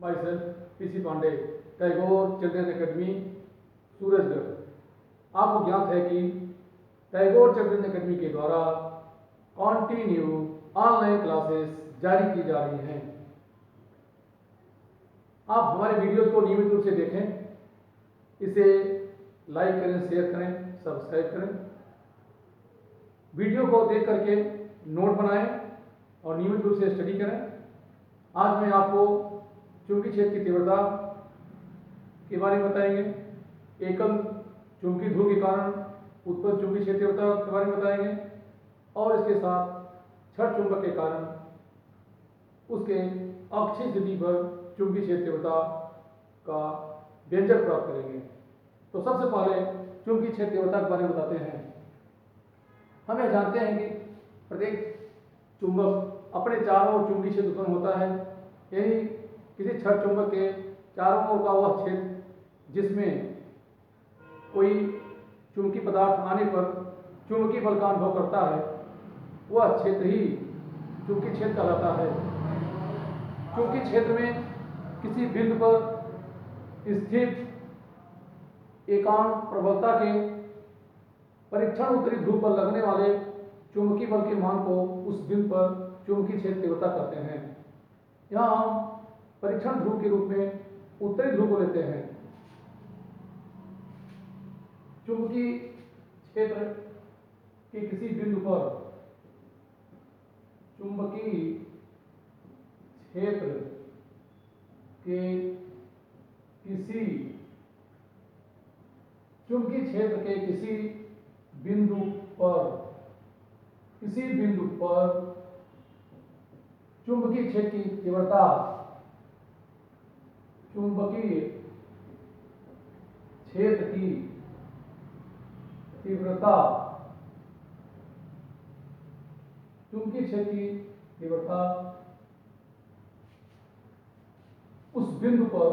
myself PC Pandey, Tagore Children Academy Surajgarh. आपको ज्ञात है कि टैगोर चिल्ड्रन एकेडमी के द्वारा कॉन्टिन्यू ऑनलाइन क्लासेस जारी की जा रही हैं। आप हमारे वीडियोज को नियमित रूप से देखें, इसे लाइक करें, शेयर करें, सब्सक्राइब करें। वीडियो को देख करके नोट बनाएं और नियमित रूप से स्टडी करें। आज मैं आपको चुंबकीय क्षेत्र की तीव्रता के बारे में बताएंगे, एकल चुंबकीय ध्रुव के कारण उत्पन्न चुंबकीय क्षेत्र तीव्रता के बारे में बताएंगे और इसके साथ छड़ चुंबक के कारण उसके अक्षीय स्थिति पर चुंबकीय क्षेत्र तीव्रता का व्यंजक प्राप्त करेंगे। तो सबसे पहले चुंबकीय क्षेत्र तीव्रता के बारे में बताते हैं। हम यह जानते हैं कि प्रत्येक चुंबक अपने चारों ओर चुंबकीय क्षेत्र उत्पन्न होता है, यानी किसी छड़ चुंबक के चारों ओर का वह क्षेत्र जिसमें कोई चुंबकीय पदार्थ आने पर चुंबकीय बल का अनुभव करता है, वह क्षेत्र ही चुंबकीय क्षेत्र कहलाता है। चुंबकीय क्षेत्र में किसी बिंदु पर स्थित एकांक प्रबलता के परीक्षण उत्तरी ध्रुव पर लगने वाले चुंबकीय बल के मान को उस बिंदु पर चुंबकीय क्षेत्र तीव्रता कहते हैं। यहाँ हम परीक्षण ध्रुव के रूप में उत्तरी ध्रुव को लेते हैं। चुंबकीय क्षेत्र के किसी बिंदु पर चुंबकीय क्षेत्र के किसी चुंबकीय क्षेत्र के किसी बिंदु पर चुंबकीय क्षेत्र की तीव्रता चुंबकीय क्षेत्र की तीव्रता चुंबकीय क्षेत्र की तीव्रता उस बिंदु पर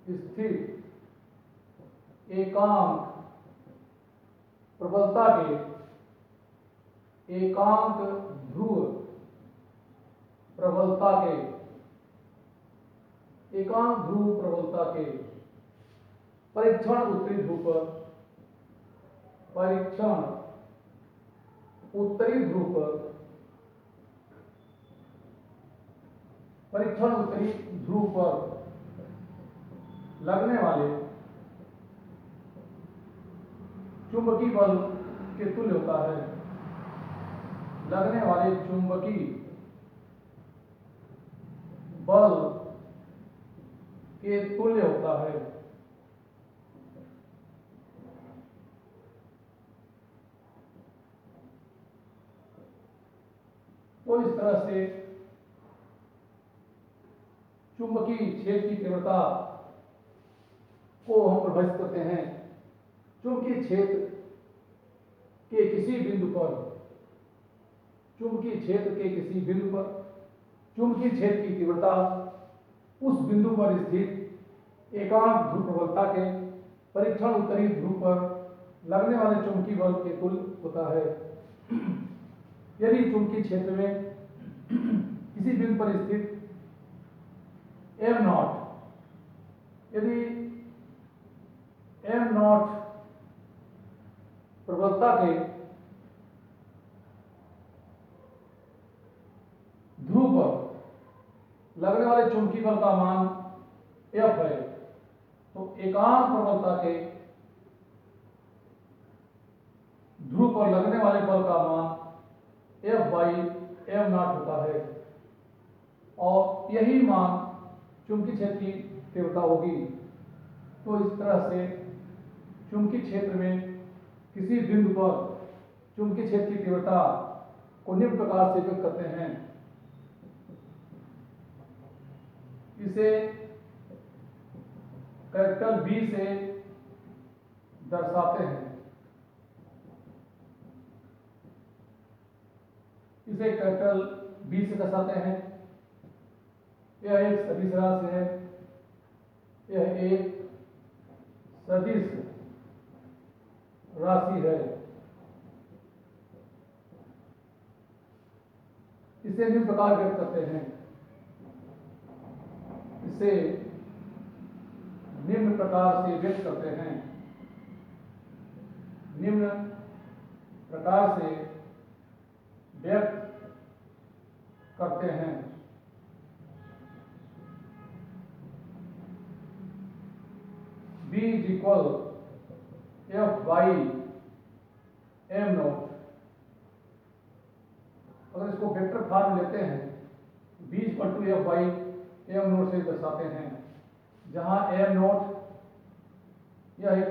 स्थित एकांक प्रबलता के एकांक ध्रुव प्रबलता के परीक्षण उत्तरी ध्रुव पर लगने वाले चुंबकीय बल के तुल्य होता है। लगने वाले चुंबकीय बल के तुल्य होता है। तो इस तरह से चुंबकीय क्षेत्र की तीव्रता को हम परिभाषित करते हैं। चुंबकीय क्षेत्र के किसी बिंदु पर चुंबकीय क्षेत्र की तीव्रता उस बिंदु पर स्थित एकांक ध्रुव प्रबलता के परीक्षण उत्तरी ध्रुव पर लगने वाले चुंबकीय बल के तुल्य होता है। यदि चुंबकीय क्षेत्र में किसी बिंदु पर स्थित यदि m0 प्रबलता के ध्रुव पर लगने वाले चुंबकीय बल का मान F है, तो एकांक प्रबलता के ध्रुव पर लगने वाले बल का मान F/m0 होता है और यही मान चुंबकीय क्षेत्र की तीव्रता होगी। तो इस तरह से चुंबकीय क्षेत्र में किसी बिंदु पर चुंबकीय क्षेत्र की तीव्रता को निम्न प्रकार से व्यक्त करते हैं। इसे कैपिटल B से दर्शाते हैं। यह एक सदिश राशि है, यह एक सदिश राशि है। इसे निम्न प्रकार व्यक्त करते हैं, इसे निम्न प्रकार से व्यक्त करते हैं, निम्न प्रकार से व्यक्त करते हैं। B is equal F by m not. अगर इसको वेक्टर फॉर्म लेते हैं, B is equal to F by m naught से दर्शाते हैं, जहां m नॉट यह एक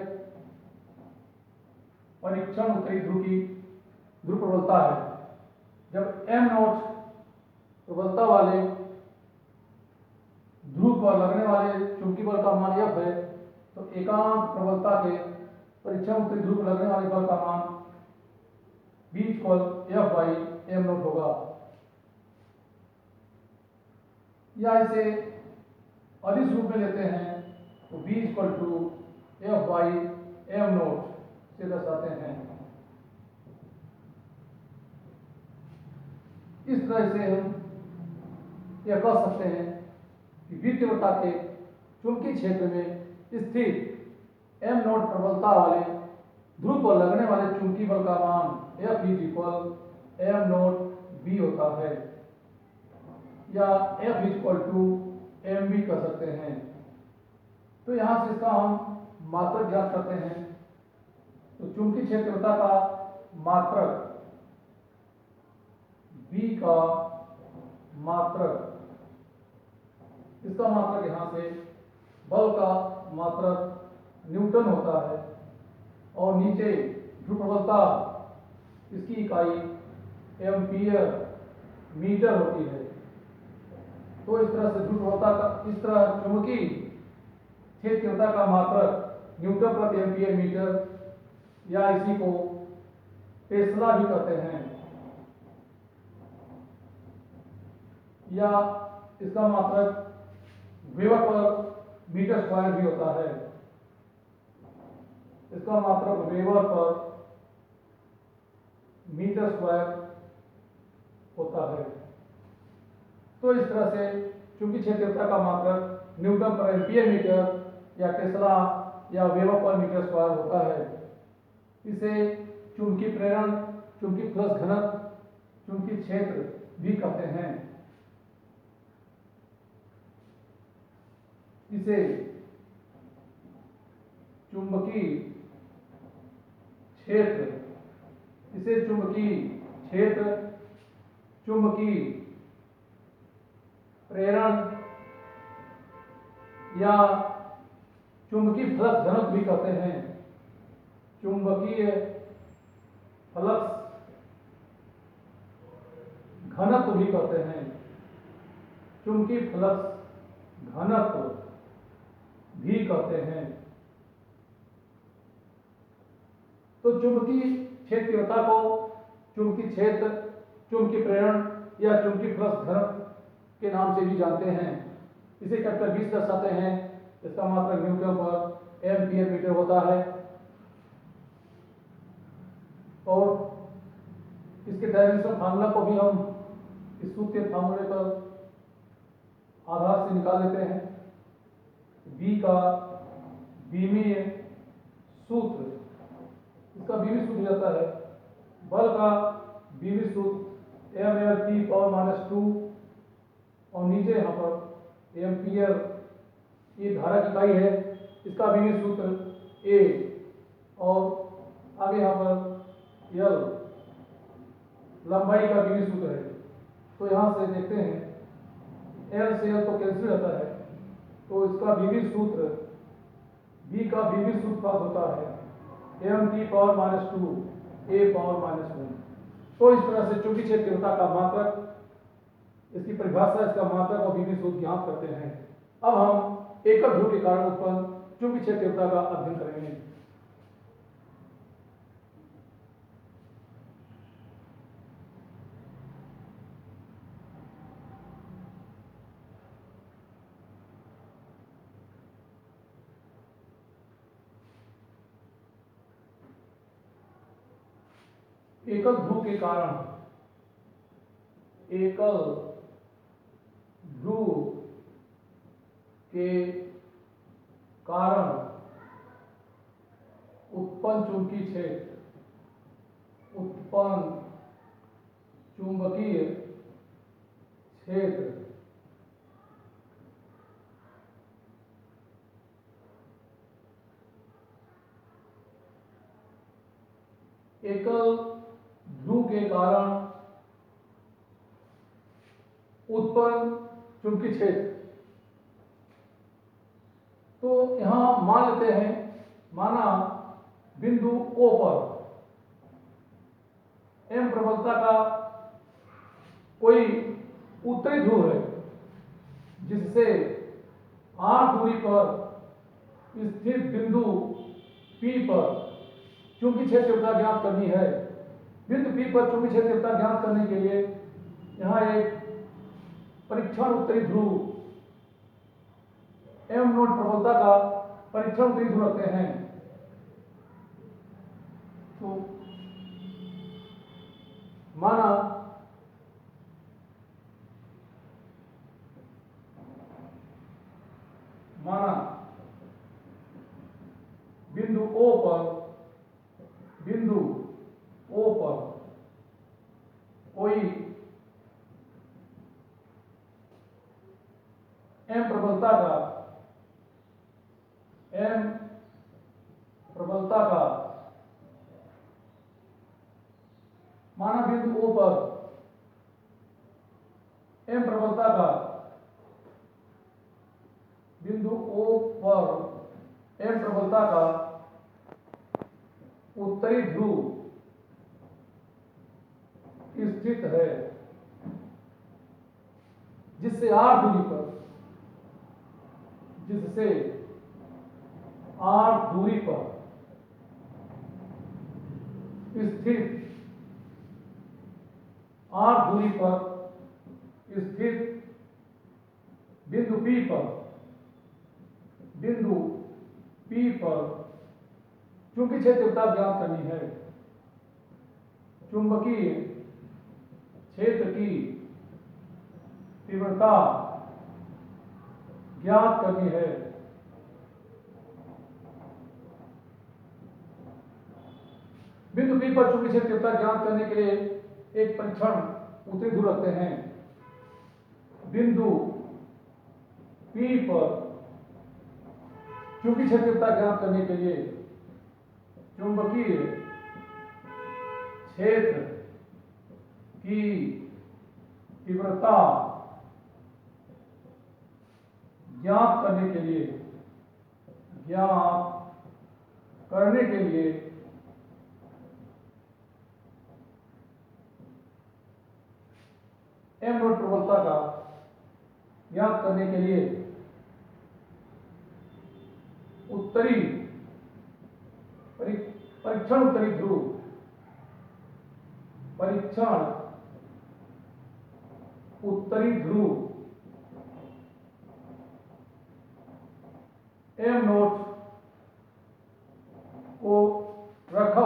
परीक्षण उत्तरी ध्रुव की ध्रुव प्रबलता है। जब m नॉट प्रबलता वाले ध्रुव पर लगने वाले चुंबकीय बल का मान F है, तो एकांक प्रबलता के परीक्षण उत्तरी ध्रुव पर लगने वाले बल का मान B equal F by m not होगा। या इसे अदिश रूप में लेते हैं तो B equal to F by m naught से दर्शाते हैं। इस तरह से हम यह कह सकते हैं कि B तीव्रता के चुंबकीय क्षेत्र में स्थित m नॉट प्रबलता वाले ध्रुव पर लगने वाले चुंबकीय बल का मान F is equal m naught B होता है, या F is equal to mb कर सकते हैं। तो यहाँ से इसका हम मात्रक ज्ञात करते हैं। तो चुंबकीय क्षेत्रता का मात्रक B का मात्रक, इसका मात्रक यहाँ से बल का मात्रक न्यूटन होता है, और नीचे ध्रुव प्रबलता इसकी इकाई एम्पीयर मीटर होती है। तो इस तरह से ध्रुव प्रबलता का, इस तरह चुंबकीय क्षेत्रता का मात्रक न्यूटन प्रति एम्पीयर मीटर, या इसी को टेस्ला भी कहते हैं, या इसका मात्रक वेबर पर मीटर स्क्वायर भी होता है। इसका मात्रक वेबर पर मीटर स्क्वायर होता है। तो इस तरह से चुंबकीय क्षेत्रता का मात्रक न्यूटन पर एम्पीयर मीटर या टेस्ला या वेबर पर मीटर स्क्वायर होता है। इसे चुंबकीय प्रेरण, चुंबकीय फ्लक्स घनत्व, चुंबकीय क्षेत्र भी कहते हैं। इसे चुंबकीय क्षेत्र, इसे चुंबकीय क्षेत्र, चुंबकीय प्रेरण या चुंबकीय फ्लक्स घनत्व भी कहते हैं। चुंबकीय फ्लक्स घनत्व भी कहते हैं, चुंबकीय फ्लक्स घनत्व भी कहते हैं। तो चुंबकीय क्षेत्रता को चुंबकीय क्षेत्र, चुंबकीय प्रेरण या चुंबकीय फ्लक्स घनत्व के नाम से भी जानते हैं। इसे कैपिटल 20 दर्शाते हैं। इसका मात्रक न्यूटन पर एम्पीयर मीटर होता है, और इसके डायमेंशन फार्मूला को भी हम इस सूत्र के फार्मूले पर आधार से निकाल लेते हैं। B का बीमीय सूत्र, इसका बीमीय सूत्र जाता है बल का बीमीय सूत्र mLT पावर -2, और नीचे यहाँ पर एम्पीयर ये धारा की इकाई है, इसका बीमीय सूत्र A, और आगे यहाँ पर L लंबाई का बीमीय सूत्र है। तो यहाँ से देखते हैं L से L तो कैंसिल होता है, तो इसका बीमीय सूत्र B का बीमीय सूत्र प्राप्त होता है mt पावर -2 A पावर -1। तो इस तरह से चुंबकीय क्षेत्रता का मात्रक, इसकी परिभाषा, इसका मात्रक और बीमीय सूत्र ज्ञात करते हैं। अब हम एकल ध्रुव के कारण उत्पन्न चुंबकीय क्षेत्रता का अध्ययन करेंगे। एकल ध्रुव के कारण, एकल ध्रुव के कारण उत्पन्न चुंबकीय क्षेत्र, उत्पन्न चुंबकीय क्षेत्र एकल ध्रुव के कारण उत्पन्न चुंबकीय क्षेत्र। तो यहां मान लेते हैं, माना बिंदु O पर M प्रबलता का कोई उत्तरी ध्रुव है जिससे r दूरी पर स्थित बिंदु P पर चुंबकीय क्षेत्र तीव्रता ज्ञात करनी है। बिंदु P पर चुंबकीय क्षेत्र तीव्रता ज्ञात करने के लिए यहाँ एक परीक्षण उत्तरी ध्रुव M नोट प्रबलता का परीक्षण उत्तरी ध्रुव रखते हैं। तो माना बिंदु O पर कोई M प्रबलता का माना बिंदु O पर M प्रबलता का उत्तरी ध्रुव स्थित है जिससे r दूरी पर स्थित बिंदु P पर चुंबकीय क्षेत्र तीव्रता ज्ञात करनी है। चुंबकीय क्षेत्र की तीव्रता ज्ञात करनी है। बिंदु P पर चुंबकीय क्षेत्र तीव्रता ज्ञात करने के लिए एक परीक्षण उत्तरी ध्रुव रखते हैं। बिंदु P पर चुंबकीय क्षेत्र तीव्रता ज्ञात करने के लिए चुंबकीय क्षेत्र की तीव्रता ज्ञात करने के लिए M नोट प्रबलता का ज्ञात करने के लिए परीक्षण उत्तरी ध्रुव M नोट को रखा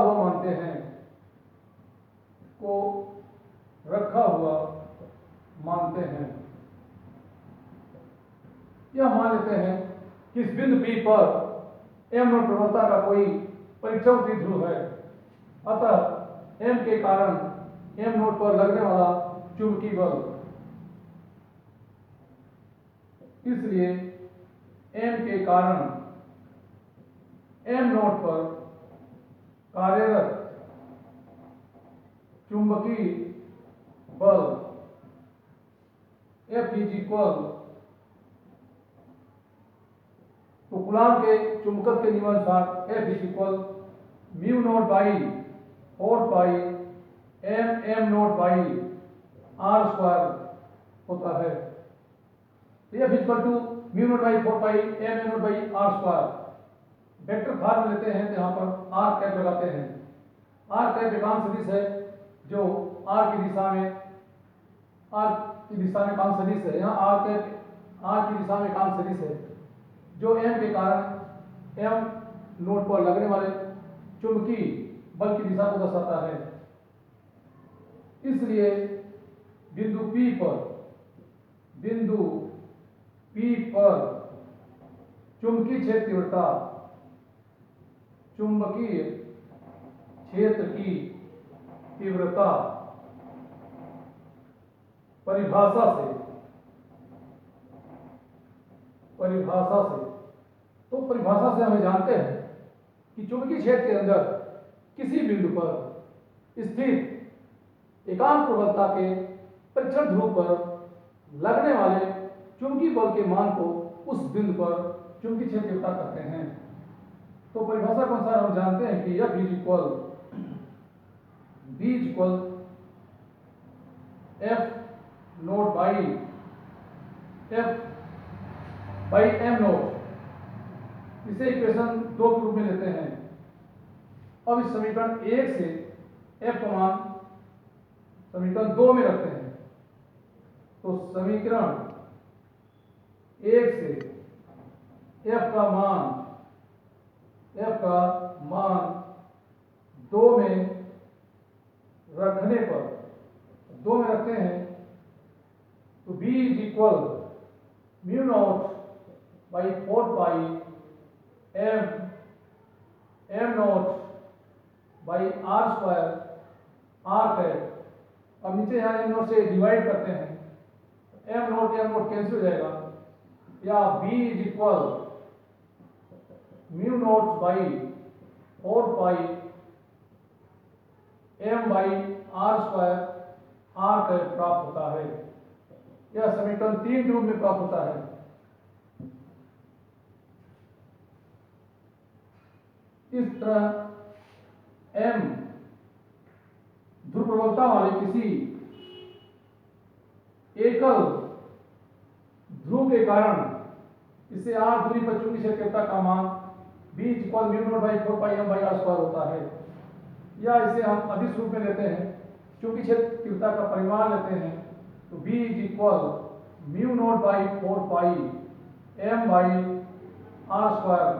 हुआ मानते हैं। यह मान लेते हैं कि इस बिंदु P पर M नोट प्रबलता का कोई परीक्षण उत्तरी ध्रुव है, अतः M के कारण M नोट पर लगने वाला चुंबकीय बल, इसलिए M के कारण M नोट पर कार्यरत चुंबकीय बल F इज इक्वल तो कूलाम के चुंबकत्व के नियमानुसार F is equal mu naught by 4 pi M naught by R square होता है। F is equal to mu naught by 4 pi M naught by R square. Vector form लेते हैं तो यहाँ पर R कैप लगाते हैं। R कैप एकांक सदिश है जो R की दिशा में एकांक सदिश है। यहाँ R कैप R की दिशा में एकांक सदिश है जो M के कारण M नोट पर लगने वाले चुंबकीय बल की दिशा को दर्शाता है। इसलिए बिंदु P पर चुंबकीय क्षेत्र की तीव्रता परिभाषा से तो परिभाषा से हमें जानते हैं कि चुंबकीय क्षेत्र के अंदर किसी बिंदु पर स्थित एकांक प्रबलता के परीक्षण ध्रुव पर लगने वाले चुंबकीय बल के मान को उस बिंदु पर चुंबकीय क्षेत्र तीव्रता कहते हैं। तो परिभाषा के अनुसार हम जानते हैं कि F is equal F note by M note. इसे इक्वेशन 2 के रूप में लेते हैं। अब इस समीकरण 1 से F का मान समीकरण 2 में रखते हैं। तो समीकरण 1 से F का मान 2 में रखने पर 2 में रखते हैं तो B is equal mu naught by 4 pi M not by R square R cap. अब नीचे यहाँ M नॉट से डिवाइड करते हैं, M नॉट कैंसिल हो जाएगा, या B is equal mu naught by 4 pi M by R square R cap प्राप्त होता है। यह समीकरण 3 के रूप में प्राप्त होता है। इस तरह M ध्रुव प्रबलता वाले किसी एकल ध्रुव के कारण इसे R दूरी पर चुंबकीय क्षेत्र तीव्रता का मान B equal mu naught by 4 pi M by R square होता है। या इसे हम अदिश रूप में लेते हैं, चुंबकीय क्षेत्र तीव्रता का परिमाण लेते हैं तो B is equal mu naught by 4 pi M by R square.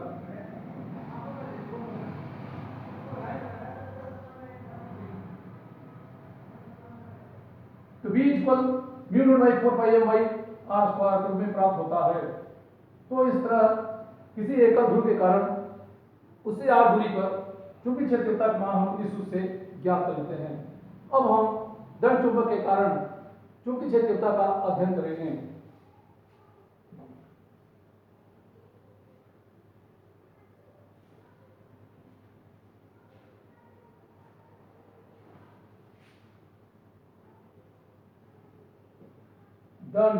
तो B equal mu naught by 4 pi M by R square के रूप में प्राप्त होता है। तो इस तरह किसी एकल ध्रुव के कारण उससे R दूरी पर चुंबकीय क्षेत्र तीव्रता का मान हम इस सूत्र से ज्ञात कर लेते हैं। अब हम दंड चुंबक के कारण चुंबकीय क्षेत्र तीव्रता का अध्ययन करेंगे। दंड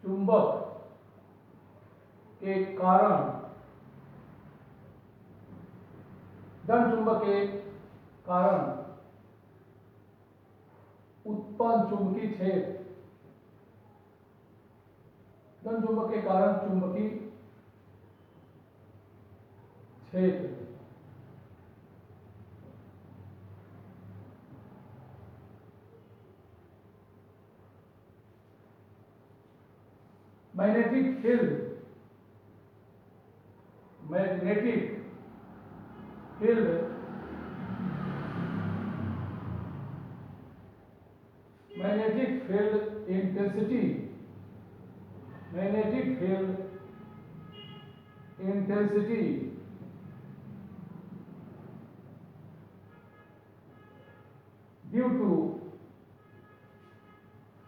चुंबक के कारण उत्पन्न चुंबकीय क्षेत्र, दंड चुंबक के कारण चुंबकीय क्षेत्र magnetic field intensity due to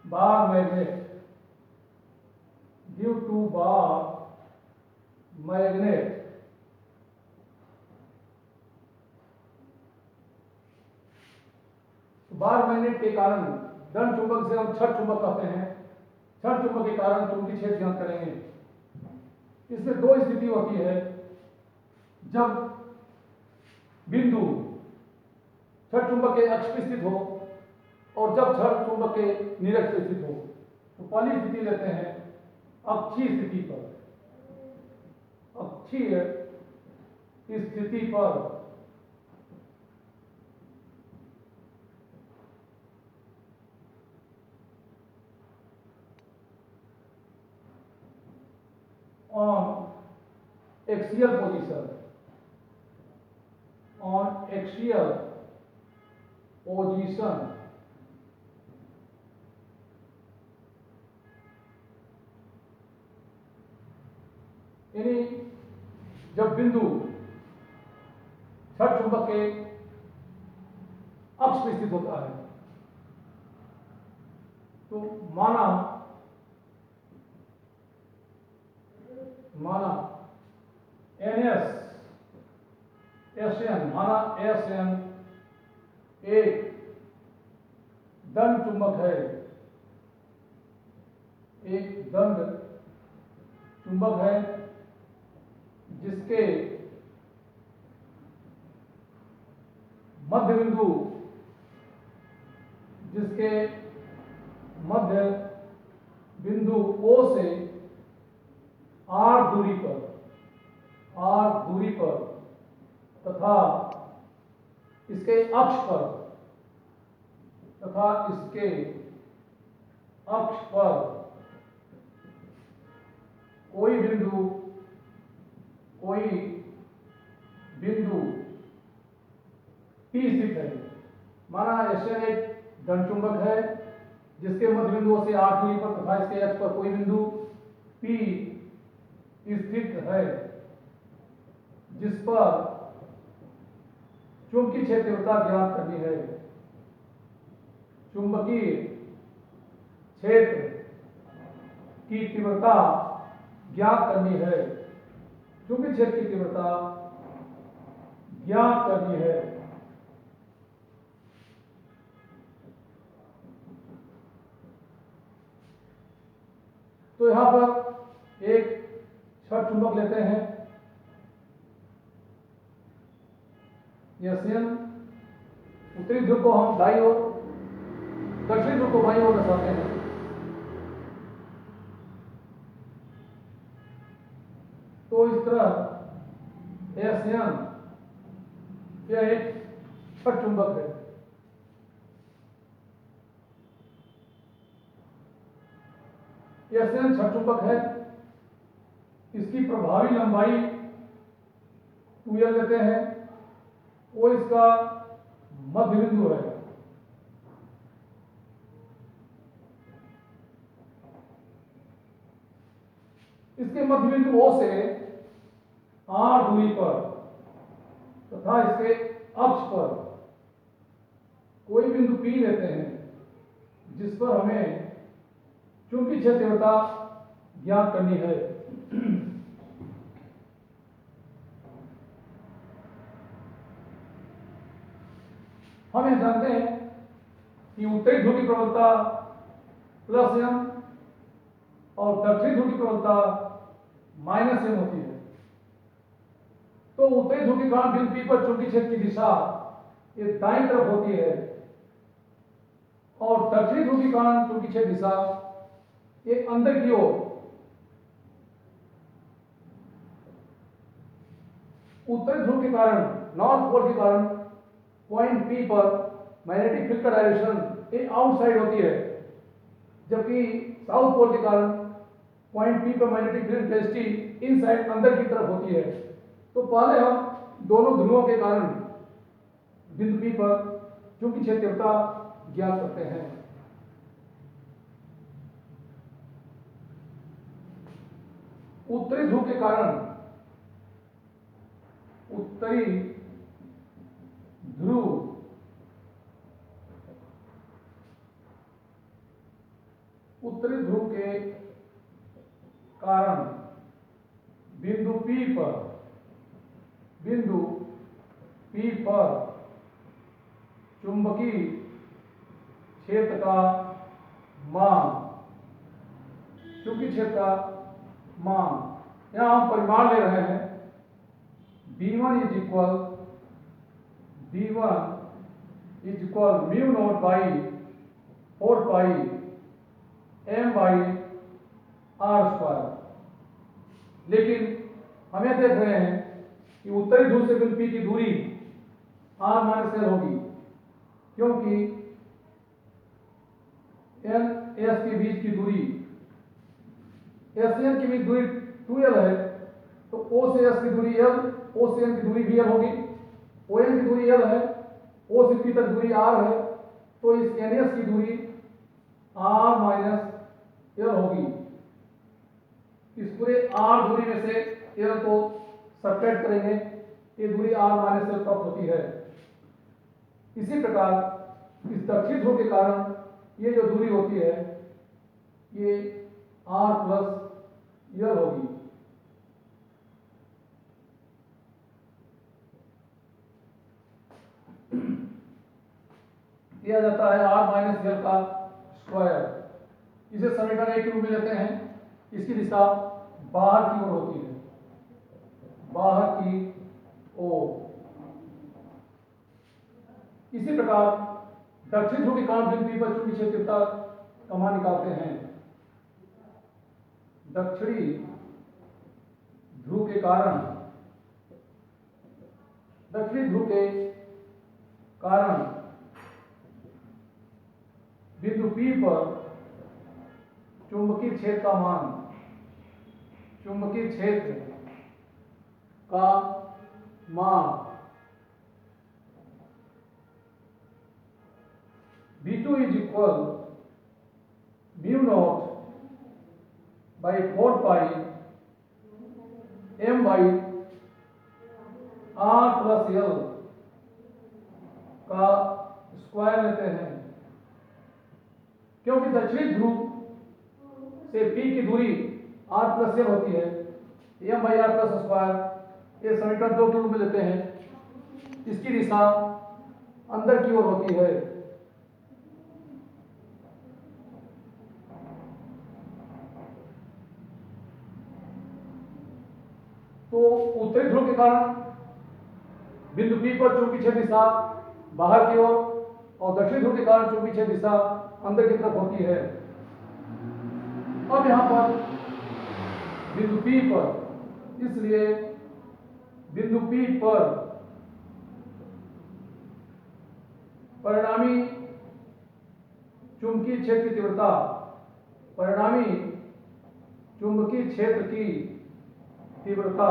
bar magnet bar magnet के कारण दंड चुंबक से हम छड़ चुंबक कहते हैं। छड़ चुंबक के कारण चुंबकीय क्षेत्र ज्ञात करेंगे। इसमें 2 स्थिति होती है, जब बिंदु छड़ चुंबक के अक्ष पर स्थित हो और जब छड़ चुंबक के निरक्ष पर स्थित हो। तो पहली स्थिति लेते हैं अक्षीय स्थिति पर। अक्षीय स्थिति पर on axial position यानी जब बिंदु छठ चुंबक के अक्ष में स्थित होता है तो माना SN एक दंड चुंबक है, एक दंड चुंबक है जिसके मध्य बिंदु O से R दूरी पर तथा इसके अक्ष पर कोई बिंदु P स्थित है। माना SN एक दंड चुंबक है जिसके मध्य बिंदु से R दूरी पर तथा इसके अक्ष पर कोई बिंदु P स्थित है जिस पर चुंबकीय क्षेत्र तीव्रता ज्ञात करनी है। चुंबकीय क्षेत्र की तीव्रता ज्ञात करनी है। चुंबकीय क्षेत्र की तीव्रता ज्ञात करनी है। तो यहां पर एक छठ चुंबक लेते हैं SN, उत्तरी ध्रुव को हम दाईं ओर, दक्षिणी ध्रुव को बाईं ओर दर्शाते हैं। तो इस तरह SN यह एक छठ चुंबक है। SN छठ चुंबक है, इसकी प्रभावी लंबाई 2L लेते हैं, वो इसका मध्य बिंदु है। इसके मध्य बिंदु O से R दूरी पर तथा इसके अक्ष पर कोई बिंदु P लेते हैं जिस पर हमें चुंबकीय क्षेत्र तीव्रता ज्ञात करनी है। हम यह जानते हैं कि उत्तरी ध्रुव की प्रबलता +M और दक्षिणी ध्रुव की प्रबलता -M होती है। तो उत्तरी ध्रुव के कारण बिंदु P पर चुंबकीय क्षेत्र की दिशा ये दाईं तरफ होती है और दक्षिणी ध्रुव के कारण चुंबकीय क्षेत्र दिशा ये अंदर की ओर। उत्तरी ध्रुव के कारण, नॉर्थ पोल के कारण पॉइंट P पर मैग्नेटिक फील्ड का डायरेक्शन ये आउटसाइड होती है, जबकि साउथ पोल के कारण पॉइंट P पर मैग्नेटिक फील्ड इंटेंसिटी इनसाइड, अंदर की तरफ होती है। तो पहले हम दोनों ध्रुवों के कारण बिंदु P पर चुंबकीय क्षेत्र तीव्रता ज्ञात करते हैं। उत्तरी ध्रुव के कारण उत्तरी ध्रुव के कारण बिंदु P पर चुंबकीय क्षेत्र का मान, चुंबकीय क्षेत्र का मान, यहां हम परिमाण ले रहे हैं। B1 is equal mu naught by 4 pi M by R square. लेकिन हम यह देख रहे हैं कि उत्तरी ध्रुव से बिंदु P की दूरी R - L होगी, क्योंकि N S के बीच की दूरी, SN के बीच दूरी 2L है, तो O से S की दूरी L, O से N की दूरी भी L होगी, ON की दूरी L है, O से P तक दूरी R है, तो इस NS की दूरी R - L होगी। इस पूरे R दूरी में से एल को सब्ट्रैक्ट करेंगे, ये दूरी r माइनस एल प्राप्त होती है। इसी प्रकार इस दक्षिण ध्रुव के कारण ये जो दूरी होती है ये r प्लस एल होगी। दिया जाता है r माइनस एल का स्क्वायर। इसे समीकरण 1 के रूप में लेते हैं। इसकी दिशा बाहर की ओर होती है, बाहर की ओर। इसी प्रकार दक्षिण ध्रुव के कारण बिंदु P पर चुंबकीय क्षेत्रता का मान निकालते हैं। दक्षिणी ध्रुव के कारण बिंदु P पर चुंबकीय क्षेत्र का मान, चुंबकीय क्षेत्र का मान V2 is equal mu naught by 4 pi m by r plus l का स्क्वायर लेते हैं। क्योंकि दक्षिणी ध्रुव से P की दूरी r प्लस एल होती है, m by R plus square, ये समीकरण 2 के रूप में लेते हैं। इसकी दिशा अंदर की ओर होती है। तो उत्तरी ध्रुव के कारण बिंदु P पर चुंबकीय क्षेत्र दिशा बाहर की ओर और दक्षिण ध्रुव के कारण चुंबकीय क्षेत्र दिशा अंदर की तरफ होती है। अब यहां पर बिंदु P पर, इसलिए बिंदु P पर परिणामी चुंबकीय क्षेत्र की तीव्रता, परिणामी चुंबकीय क्षेत्र की तीव्रता,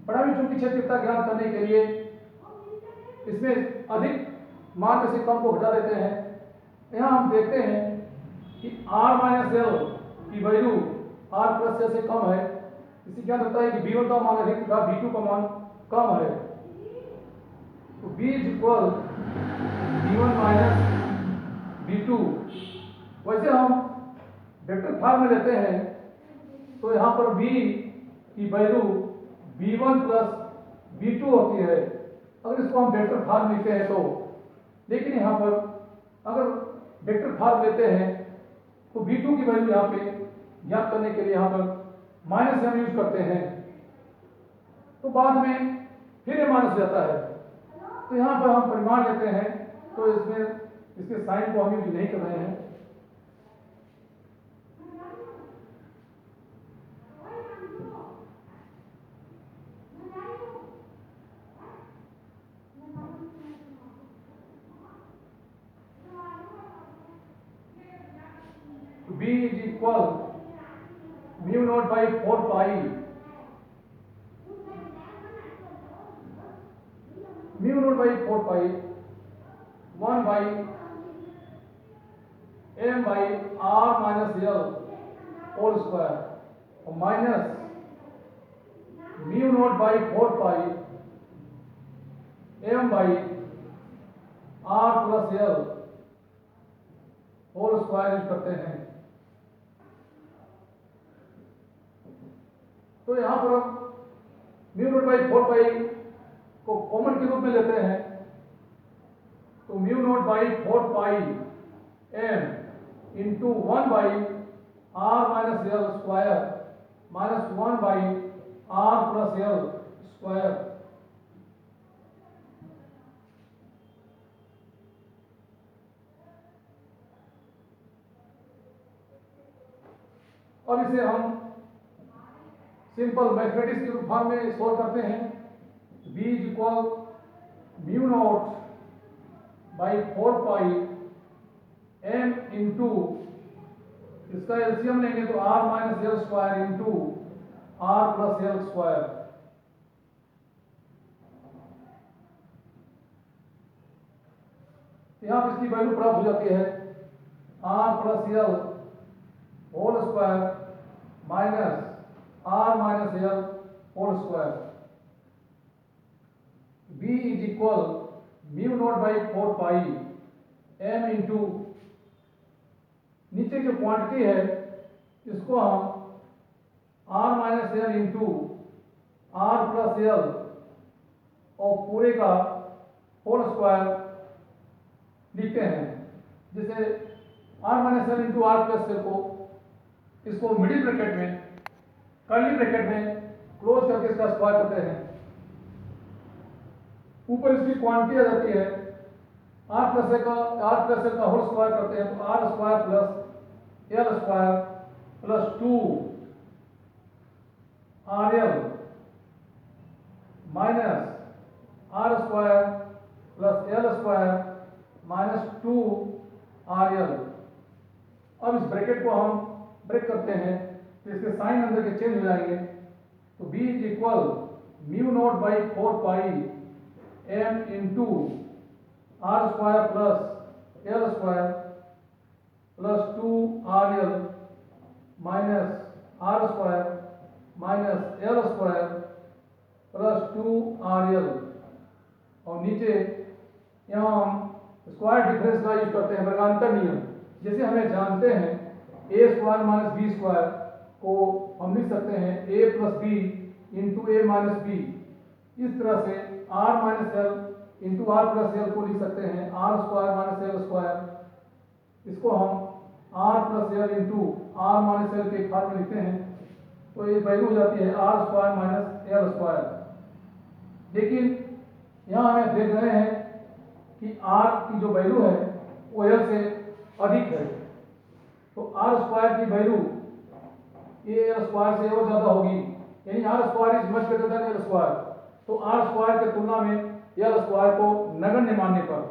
परिणामी चुंबकीय क्षेत्र की तीव्रता ज्ञात करने के लिए इसमें अधिक मान में से कम को घटा देते हैं। यहां हम देखते हैं कि r माइनस एल की वैल्यू r प्लस एल से कम है। इससे क्या होता है कि v1 का मान अधिक तथा v2 का मान कम है। तो v is equal v1 minus v2। वैसे हम वेक्टर फॉर्म में लेते हैं तो यहाँ पर v की वैल्यू v1 प्लस v2 होती है, अगर इसको हम वेक्टर फॉर्म लिखते हैं तो। लेकिन यहाँ पर अगर वेक्टर फॉर्म लेते हैं तो v2 की वैल्यू यहाँ पे ज्ञात करने के लिए यहाँ पर माइनस हम यूज करते हैं, तो बाद में फिर ये माइनस हो जाता है। तो यहाँ पर हम परिमाण लेते हैं तो इसमें इसके साइन को हम यूज नहीं कर रहे हैं। B is equal mu naught by 4 pi mu naught by 4 pi 1 by m by r minus l whole square और minus mu naught by 4 pi m by r plus l whole square use करते हैं। तो यहां पर हम mu naught by 4 पाई को common के रूप में लेते हैं। तो mu naught by 4 pi m into 1 by r minus L square minus 1 by r plus L square. और इसे हम सिंपल मैथमेटिक्स के फॉर्म में सॉल्व करते हैं। b is equal mu naught by 4 pi m into, इसका एलसीएम लेंगे तो r minus L square into r plus L square. यहां पर इसकी वैल्यू प्राप्त हो जाती है r plus L whole square minus R minus L whole square. B is equal mu naught by 4 pi M into, नीचे जो क्वांटिटी है इसको हम R minus L into R plus L और पूरे का होल स्क्वायर लिखते हैं। जैसे R minus L into R plus L को, इसको मिडिल ब्रैकेट में, कर्ली ब्रैकेट में क्लोज करके इसका स्क्वायर करते हैं। ऊपर इसकी क्वांटिटी आ जाती है, आर प्लस एल का होल स्क्वायर करते हैं तो R square plus L square plus 2 R L minus R square plus L square minus 2 R L. अब इस ब्रैकेट को हम ब्रेक करते हैं तो इसके साइन अंदर के चेंज हो जाएंगे। तो b is equal mu naught by 4 pi M into R square plus L square plus 2 R L minus R square minus L square plus 2 R L, और नीचे यहाँ हम स्क्वायर डिफरेंस का यूज करते हैं, वर्गांतर नियम। जैसे हमें जानते हैं A square minus B square को हम लिख सकते हैं A plus B into A minus B. इस तरह से R minus L into R plus L को लिख सकते हैं R square minus L square. इसको हम R plus L into R minus L के फॉर्म में लिखते हैं तो ये वैल्यू हो जाती है R square minus L square. लेकिन यहाँ हमें देख रहे हैं कि आर की जो वैल्यू है वो एल से अधिक है, तो आर स्क्वायर की वैल्यू ये एल स्क्वायर से और ज्यादा होगी, यानी R square is much greater than L square. तो आर स्क्वायर के तुलना में एल स्क्वायर को नगण्य मानने पर,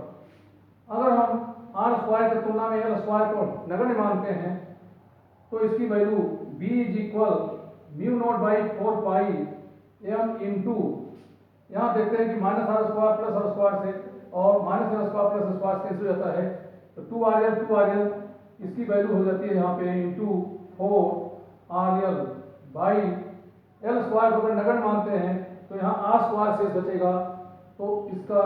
अगर हम आर स्क्वायर की तुलना में एल स्क्वायर को नगण्य मानते हैं तो इसकी value b is equal mu naught by 4 pi M into, यहाँ देखते हैं कि minus R square plus R square से और minus R square plus square cancel हो जाता है तो 2 आर एल इसकी वैल्यू हो जाती है यहाँ पे into 4 R L by L square को अगर नगण्य मानते हैं तो यहाँ आर स्क्वायर शेष बचेगा तो इसका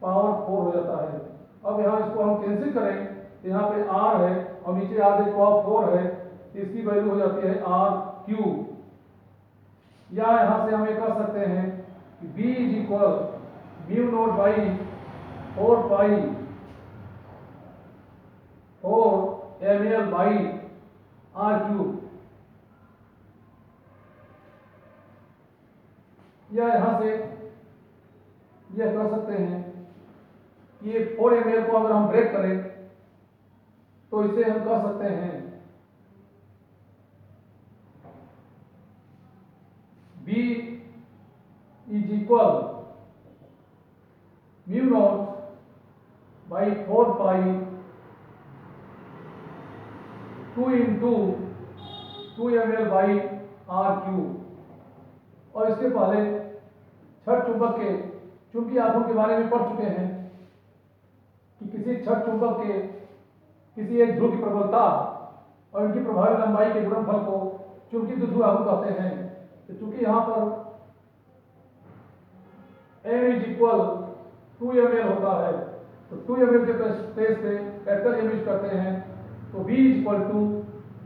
पावर 4 हो जाता है। अब यहाँ इसको हम कैंसिल करें तो यहाँ पे आर है और नीचे आर की पावर 4 है, इसकी वैल्यू हो जाती है आर क्यूब। या यहाँ से हम ये कह सकते हैं कि b is equal mu naught by 4 pi 4 M L by R cube. या यहाँ से यह कह सकते हैं कि ये 4 ml को अगर हम ब्रेक करें तो इसे हम कह सकते हैं B is equal mu naught by 4 pi 2 into 2 ml by R cube. और इसके पहले छठ चुंबक के चुंबकीय आघूर्ण के बारे में पढ़ चुके हैं कि किसी छठ चुंबक के किसी एक ध्रुव की प्रबलता और इनकी प्रभावी लंबाई के गुणनफल को चुंबकीय द्विध्रुव आघूर्ण कहते हैं। तो चूंकि यहाँ पर m इज इक्वल 2 ml होता है तो 2 ml के स्पेस पे कैपिटल M यूज करते हैं तो b is equal to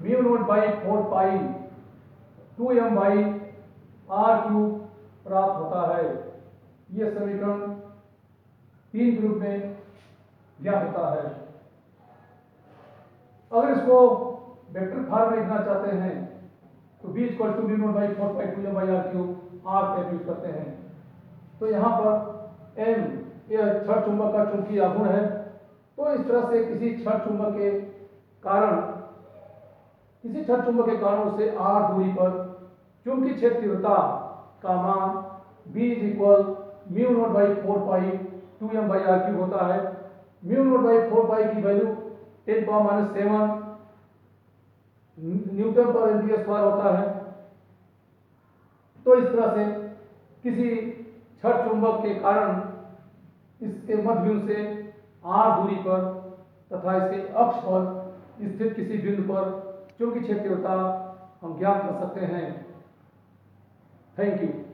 mu naught by 4 pi 2m by R cube प्राप्त होता है। यह समीकरण 3 के रूप में ज्ञात होता है। अगर इसको वेक्टर फॉर्म में लिखना चाहते हैं तो b equal to mu naught by 4 pi 2m by R cube R का यूज करते हैं। तो यहाँ पर m यह छठ चुंबक का चुंबकीय आघूर्ण है। तो इस तरह से किसी छठ चुंबक के कारण उसे r दूरी पर चुंबकीय क्षेत्र तीव्रता का मान b is equal mu naught by 4 pi 2m by R cube होता है। म्यू नॉट बाई 4 पाई की value 10⁻⁷ newton per ampere square होता है। तो इस तरह से किसी छठ चुंबक के कारण इसके मध्य बिंदु से r दूरी पर तथा इसके अक्ष पर स्थित किसी बिंदु पर चुंबकीय क्षेत्र तीव्रता हम ज्ञात कर सकते हैं। Thank you.